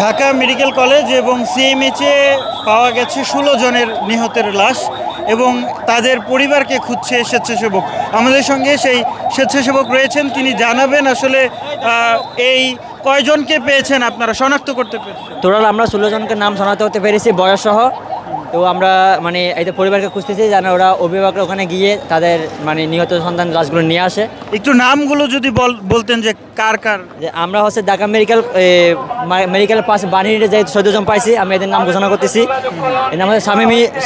Dhaka medical college এবং সিএমএইচে পাওয়া গেছে 16 জনের নিহতের লাশ এবং তাদের পরিবারকে খুঁজছে স্বেচ্ছাসেবক। আমাদের সঙ্গে সেই স্বেচ্ছাসেবক রয়েছেন, তিনি জানাবেন আসলে এই কয়জনকে পেয়েছেন, আপনারা শনাক্ত করতে পেরেছেন? টোটাল আমরা 16 জনকে নাম শনাক্ত করতে পেরেছি বয়স সহ। তো আমরা মানে এই পরিবারকে খুঁজতেছি যেন ওরা অভিভাবকরা ওখানে গিয়ে তাদের মানে নিহত সন্তান লাশগুলো নিয়ে আসে। একটু নামগুলো যদি বলতেন যে কার কার। যে আমরা হচ্ছে ঢাকা মেডিকেল পাশে বাণীতে যে 14 জন পাইছি, আমি এদের নাম ঘোষণা করতেছি। এর নাম হচ্ছে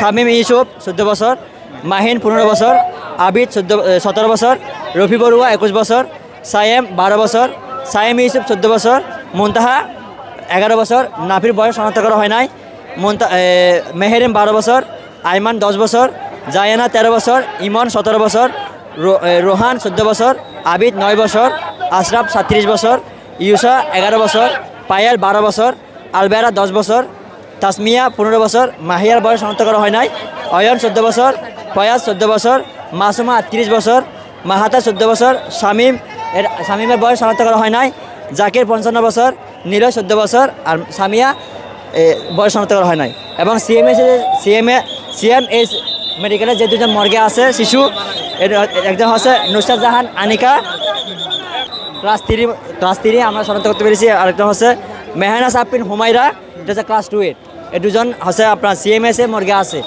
শামীম ইউসুফ 14 বছর, মাহিন 15 বছর, আবিদ 17 বছর, রফি বড়ুয়া 21 বছর, সায়েম 12 বছর, সায়েম ইউসুফ 14 বছর, মুনতাহা 11 বছর, নাফির বয়স শনাক্ত করা হয় নাই, মেহেরিম 12 বছর, আইমান 10 বছর, জায়ানা 13 বছর, ইমন 17 বছর, রোহান 14 বছর, আবিদ 9 বছর, আশরাফ 37 বছর, ইউসা 11 বছর, পায়েল 12 বছর, আলবেরা 10 বছর, তাসমিয়া 15 বছর, মাহিয়ার বয়স শনাক্ত করা হয় নাই, অয়ন 14 বছর, ফয়াজ 14 বছর, মাসুমা 38 বছর, মাহাতা 14 বছর, শামীমের বয়স শনাক্ত করা হয় নাই, জাকির 55 বছর, নীলয় 14 বছর, আর সামিয়া বয়স শনাক্ত করা হয় নাই। এবং সিএমএইচ মেডিকেলের যে দুজন মর্গে আছে শিশু, একজন হচ্ছে নুসরাত জাহান আনিকা ক্লাস 3 আমরা শনাক্ত করতে পেরেছি, আরেকজন হচ্ছে মেহানা সাপিন হুমাইরা, এটা হচ্ছে ক্লাস 2 এই দুজন হচ্ছে আপনার সিএমএইচ মর্গে আছে।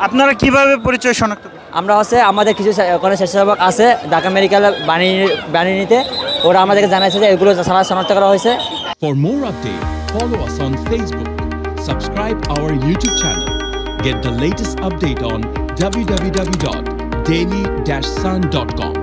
আপনারা কিভাবে পরিচয় শনাক্ত করেন? আমরা হচ্ছে আমাদের কিছু ওখানে স্বেচ্ছাসেবক আছে ঢাকা মেডিকেল বাণীতে, ওরা আমাদেরকে জানাইছে যে এগুলো সারা শনাক্ত করা হয়েছে। For more updates, follow us on Facebook, subscribe our YouTube channel, get the latest update on www.daily-sun.com.